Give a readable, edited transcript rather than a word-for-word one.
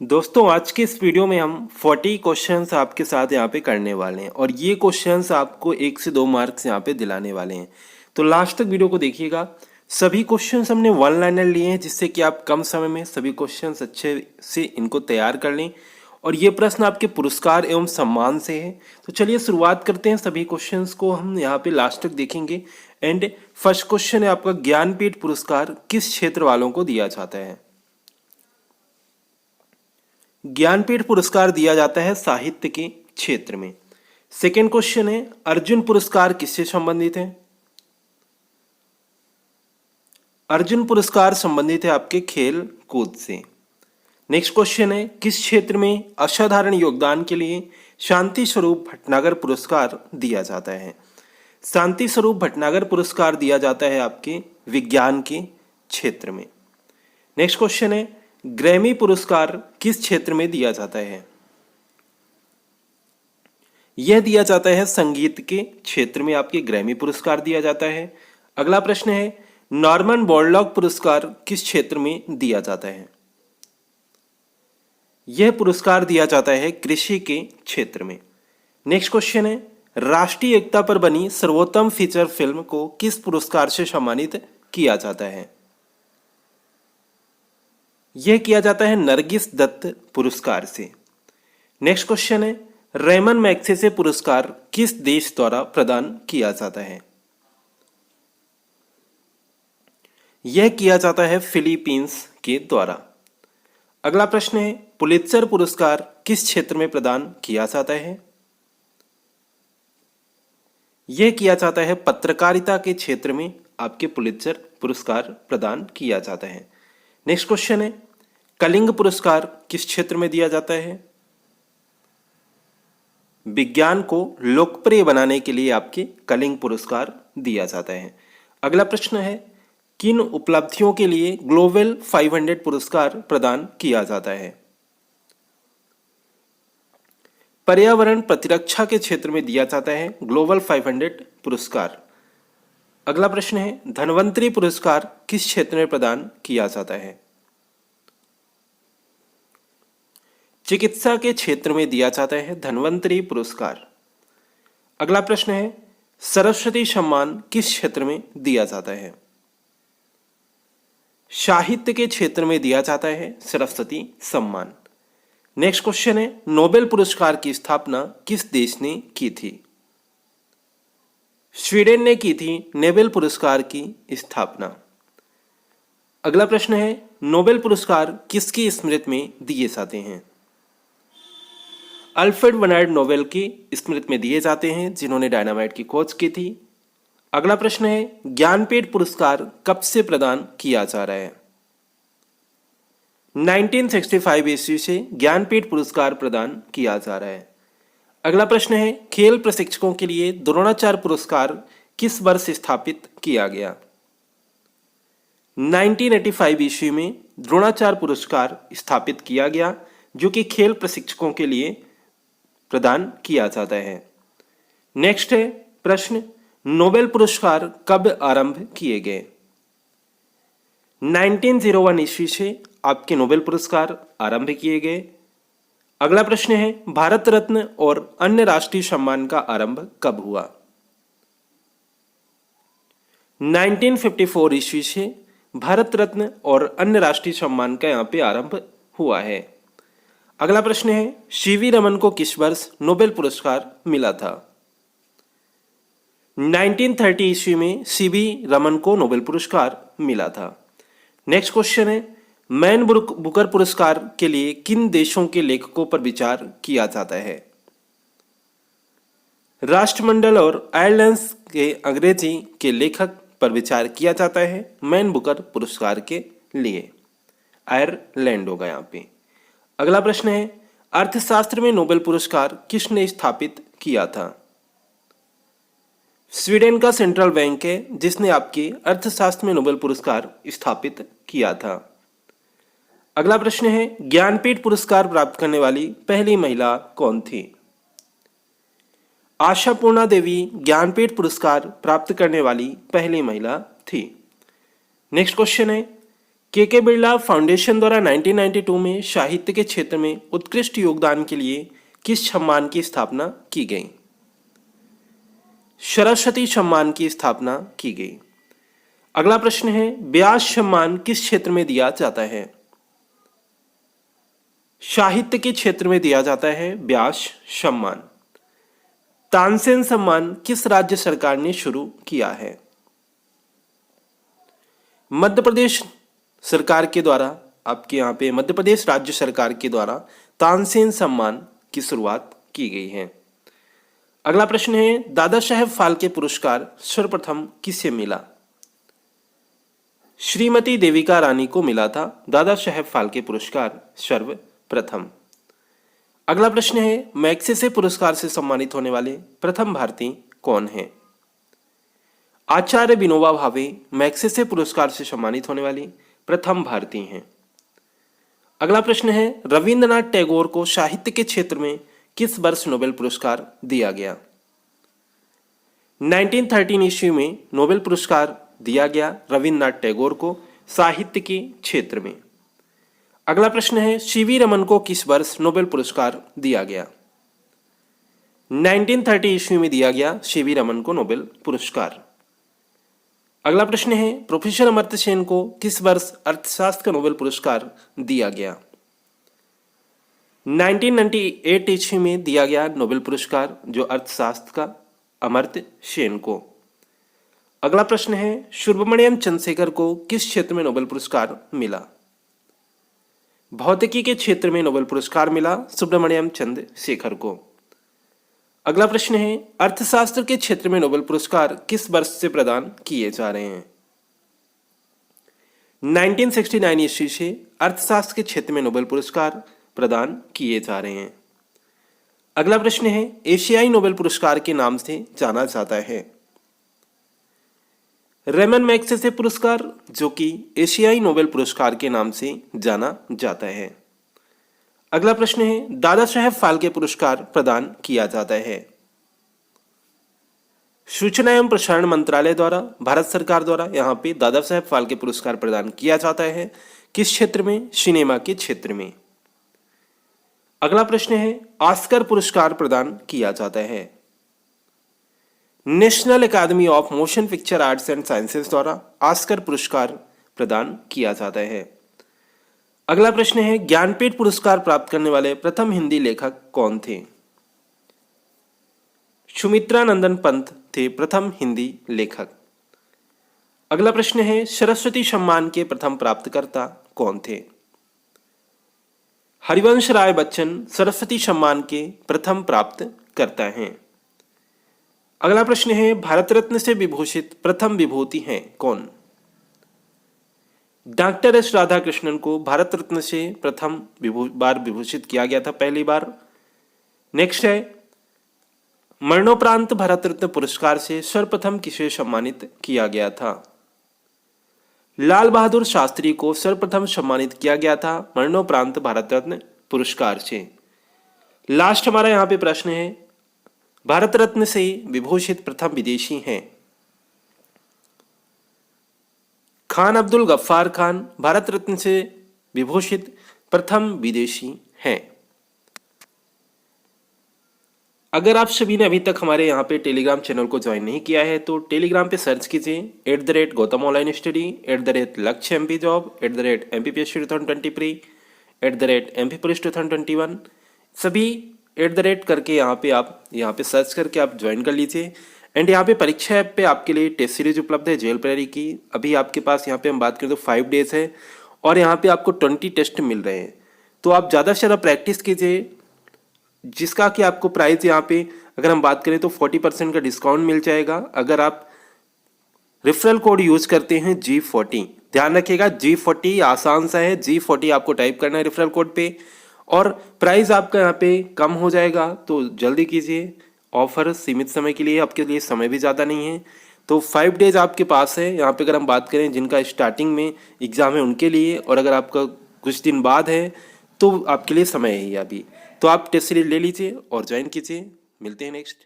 दोस्तों आज के इस वीडियो में हम 40 क्वेश्चंस आपके साथ यहाँ पे करने वाले हैं और ये क्वेश्चंस आपको 1 से 2 मार्क्स यहाँ पे दिलाने वाले हैं। तो लास्ट तक वीडियो को देखिएगा। सभी क्वेश्चंस हमने वन लाइनर लिए हैं जिससे कि आप कम समय में सभी क्वेश्चंस अच्छे से इनको तैयार कर लें और ये प्रश्न आपके पुरस्कार एवं सम्मान से है। तो चलिए शुरुआत करते हैं। सभी क्वेश्चंस को हम यहाँ पे लास्ट तक देखेंगे। एंड फर्स्ट क्वेश्चन है आपका, ज्ञानपीठ पुरस्कार किस क्षेत्र वालों को दिया जाता है? ज्ञानपीठ पुरस्कार दिया जाता है साहित्य के क्षेत्र में। सेकेंड क्वेश्चन है, अर्जुन पुरस्कार किससे संबंधित है? अर्जुन पुरस्कार संबंधित है आपके खेल कूद से। नेक्स्ट क्वेश्चन है, किस क्षेत्र में असाधारण योगदान के लिए शांति स्वरूप भटनागर पुरस्कार दिया जाता है? शांति स्वरूप भटनागर पुरस्कार दिया जाता है आपके विज्ञान के क्षेत्र में। नेक्स्ट क्वेश्चन है, ग्रैमी पुरस्कार किस क्षेत्र में दिया जाता है? यह दिया जाता है संगीत के क्षेत्र में आपके ग्रैमी पुरस्कार दिया जाता है। अगला प्रश्न है, नॉर्मन बोरलॉग पुरस्कार किस क्षेत्र में दिया जाता है? यह पुरस्कार दिया जाता है कृषि के क्षेत्र में। नेक्स्ट क्वेश्चन है, राष्ट्रीय एकता पर बनी सर्वोत्तम फीचर फिल्म को किस पुरस्कार से सम्मानित किया जाता है? यह किया जाता है नरगिस दत्त पुरस्कार से। नेक्स्ट क्वेश्चन है, रेमन मैग्सेसे पुरस्कार किस देश द्वारा प्रदान किया जाता है? यह किया जाता है फिलीपींस के द्वारा। अगला प्रश्न है, पुलित्जर पुरस्कार किस क्षेत्र में प्रदान किया जाता है? यह किया जाता है पत्रकारिता के क्षेत्र में आपके पुलित्जर पुरस्कार प्रदान किया जाता है। नेक्स्ट क्वेश्चन है, कलिंग पुरस्कार किस क्षेत्र में दिया जाता है? विज्ञान को लोकप्रिय बनाने के लिए आपके कलिंग पुरस्कार दिया जाता है। अगला प्रश्न है, किन उपलब्धियों के लिए ग्लोबल 500 पुरस्कार प्रदान किया जाता है? पर्यावरण प्रतिरक्षा के क्षेत्र में दिया जाता है ग्लोबल 500 पुरस्कार। अगला प्रश्न है, धन्वंतरी पुरस्कार किस क्षेत्र में प्रदान किया जाता है? चिकित्सा के क्षेत्र में दिया जाता है धन्वंतरी पुरस्कार। अगला प्रश्न है, सरस्वती सम्मान किस क्षेत्र में दिया जाता है? साहित्य के क्षेत्र में दिया जाता है सरस्वती सम्मान। नेक्स्ट क्वेश्चन है, नोबेल पुरस्कार की स्थापना किस देश ने की थी? स्वीडन ने की थी नोबेल पुरस्कार की स्थापना। अगला प्रश्न है, नोबेल पुरस्कार किसकी स्मृति में दिए जाते हैं? अल्फ्रेड बर्नार्ड नोबेल की स्मृति में दिए जाते हैं जिन्होंने डायनामाइट की खोज की थी। अगला प्रश्न है, ज्ञानपीठ पुरस्कार कब से प्रदान किया जा रहा है? 1965 ईस्वी से ज्ञानपीठ पुरस्कार प्रदान किया जा रहा है। अगला प्रश्न है, खेल प्रशिक्षकों के लिए द्रोणाचार्य पुरस्कार किस वर्ष स्थापित किया गया? 1985 ईस्वी में द्रोणाचार्य पुरस्कार स्थापित किया गया जो कि खेल प्रशिक्षकों के लिए प्रदान किया जाता है। नेक्स्ट है प्रश्न, नोबेल पुरस्कार कब आरंभ किए गए? 1901 ईस्वी से आपके नोबेल पुरस्कार आरंभ किए गए। अगला प्रश्न है, भारत रत्न और अन्य राष्ट्रीय सम्मान का आरंभ कब हुआ? 1954 ईस्वी से भारत रत्न और अन्य राष्ट्रीय सम्मान का यहाँ पे आरंभ हुआ है। अगला प्रश्न है, सीवी रमन को किस वर्ष नोबेल पुरस्कार मिला था? 1930 ईस्वी में सीवी रमन को नोबेल पुरस्कार मिला था। नेक्स्ट क्वेश्चन है, मैन बुकर पुरस्कार के लिए किन देशों के लेखकों पर विचार किया जाता है? राष्ट्रमंडल और आयरलैंड के अंग्रेजी के लेखक पर विचार किया जाता है मैन बुकर पुरस्कार के लिए। आयरलैंड होगा यहाँ पे। अगला प्रश्न है, अर्थशास्त्र में नोबेल पुरस्कार किसने स्थापित किया था? स्वीडन का सेंट्रल बैंक है जिसने आपके अर्थशास्त्र में नोबेल पुरस्कार स्थापित किया था। अगला प्रश्न है, ज्ञानपीठ पुरस्कार प्राप्त करने वाली पहली महिला कौन थी? आशापूर्णा देवी ज्ञानपीठ पुरस्कार प्राप्त करने वाली पहली महिला थी। नेक्स्ट क्वेश्चन है, के बिरला फाउंडेशन द्वारा 1992 में साहित्य के क्षेत्र में उत्कृष्ट योगदान के लिए किस सम्मान की स्थापना की गई? सरस्वती सम्मान की स्थापना की गई। अगला प्रश्न है, व्यास सम्मान किस क्षेत्र में दिया जाता है? साहित्य के क्षेत्र में दिया जाता है व्यास सम्मान। तानसेन सम्मान किस राज्य सरकार ने शुरू किया है? मध्य प्रदेश सरकार के द्वारा, आपके यहाँ पे मध्य प्रदेश राज्य सरकार के द्वारा तानसेन सम्मान की शुरुआत की गई है। अगला प्रश्न है, दादा साहेब फाल्के पुरस्कार सर्वप्रथम किसे मिला? श्रीमती देविका रानी को मिला था दादा साहेब फाल्के पुरस्कार सर्वप्रथम। अगला प्रश्न है, मैग्सेसे पुरस्कार से सम्मानित होने वाले प्रथम भारतीय कौन हैं? आचार्य विनोबा भावे मैग्सेसे पुरस्कार से सम्मानित होने वाली प्रथम भारतीय हैं। अगला प्रश्न है, रविंद्रनाथ टैगोर को साहित्य के क्षेत्र में किस वर्ष नोबेल पुरस्कार दिया गया? 1913 ईस्वी में नोबेल पुरस्कार दिया गया रविंद्रनाथ टैगोर को साहित्य के क्षेत्र में। अगला प्रश्न है, सीवी रमन को किस वर्ष नोबेल पुरस्कार दिया गया? 1930 ईस्वी में दिया गया सीवी रमन को नोबेल पुरस्कार। अगला प्रश्न है, प्रोफेसर अमर्त्य सेन को किस वर्ष अर्थशास्त्र का नोबेल पुरस्कार दिया गया? 1998 ईस्वी में दिया गया नोबेल पुरस्कार जो अर्थशास्त्र का अमर्त्य सेन को। अगला प्रश्न है, सुब्रमण्यम चंद्रशेखर को किस क्षेत्र में नोबेल पुरस्कार मिला? भौतिकी के क्षेत्र में नोबेल पुरस्कार मिला सुब्रमण्यम चंद्रशेखर को। अगला प्रश्न है, अर्थशास्त्र के क्षेत्र में नोबेल पुरस्कार किस वर्ष से प्रदान किए जा रहे हैं? 1969 ईस्वी से अर्थशास्त्र के क्षेत्र में नोबेल पुरस्कार प्रदान किए जा रहे हैं। अगला प्रश्न है, एशियाई नोबेल पुरस्कार के नाम से जाना जाता है? रेमन मैग्सेसे पुरस्कार, जो कि एशियाई नोबेल पुरस्कार के नाम से जाना जाता है। अगला प्रश्न है, दादा साहेब फाल्के पुरस्कार प्रदान किया जाता है? सूचना एवं प्रसारण मंत्रालय द्वारा, भारत सरकार द्वारा यहाँ पे दादा साहेब फाल्के पुरस्कार प्रदान किया जाता है किस क्षेत्र में? सिनेमा के क्षेत्र में। अगला प्रश्न है, ऑस्कर पुरस्कार प्रदान किया जाता है? National academy of motion picture arts and sciences द्वारा ऑस्कर पुरस्कार प्रदान किया जाता है। अगला प्रश्न है, ज्ञानपीठ पुरस्कार प्राप्त करने वाले प्रथम हिंदी लेखक कौन थे? सुमित्रा नंदन पंत थे प्रथम हिंदी लेखक। अगला प्रश्न है, सरस्वती सम्मान के प्रथम प्राप्तकर्ता कौन थे? हरिवंश राय बच्चन सरस्वती सम्मान के प्रथम प्राप्तकर्ता हैं। अगला प्रश्न है, भारत रत्न से विभूषित प्रथम विभूति हैं कौन? डॉक्टर एस राधाकृष्णन को भारत रत्न से प्रथम बार विभूषित किया गया था, पहली बार। नेक्स्ट है, मरणोपरांत भारत रत्न पुरस्कार से सर्वप्रथम किसे सम्मानित किया गया था? लाल बहादुर शास्त्री को सर्वप्रथम सम्मानित किया गया था मरणोपरांत भारत रत्न पुरस्कार से। लास्ट हमारा यहाँ पे प्रश्न है, भारत रत्न से विभूषित प्रथम विदेशी हैं? खान अब्दुल गफ्फार खान भारत रत्न से विभूषित प्रथम विदेशी हैं। अगर आप सभी ने अभी तक हमारे यहाँ पे टेलीग्राम चैनल को ज्वाइन नहीं किया है तो टेलीग्राम पे सर्च कीजिए @गौतम ऑनलाइन स्टडी, @लक्ष्य MP job, @MPPSC 2023, @MP police 2021, सभी @ करके यहाँ पे सर्च करके आप ज्वाइन कर लीजिए। एंड यहाँ पे परीक्षा ऐप पे आपके लिए टेस्ट सीरीज उपलब्ध है जेल प्रेरी की। अभी आपके पास यहाँ पे हम बात करें तो 5 डेज है और यहाँ पे आपको 20 टेस्ट मिल रहे हैं, तो आप ज़्यादा से ज़्यादा प्रैक्टिस कीजिए, जिसका कि आपको प्राइस यहाँ पे अगर हम बात करें तो 40% का डिस्काउंट मिल जाएगा अगर आप रेफरल कोड यूज करते हैं G40। ध्यान रखिएगा, G40 आसान सा है, G40 आपको टाइप करना है रेफरल कोड पे और प्राइस आपका यहाँ पे कम हो जाएगा, तो जल्दी कीजिए। ऑफर सीमित समय के लिए, आपके लिए समय भी ज़्यादा नहीं है, तो 5 डेज आपके पास है। यहाँ पे अगर हम बात करें जिनका स्टार्टिंग में एग्ज़ाम है उनके लिए, और अगर आपका कुछ दिन बाद है तो आपके लिए समय है अभी, तो आप टेस्ट सीरीज ले लीजिए और ज्वाइन कीजिए। मिलते हैं नेक्स्ट।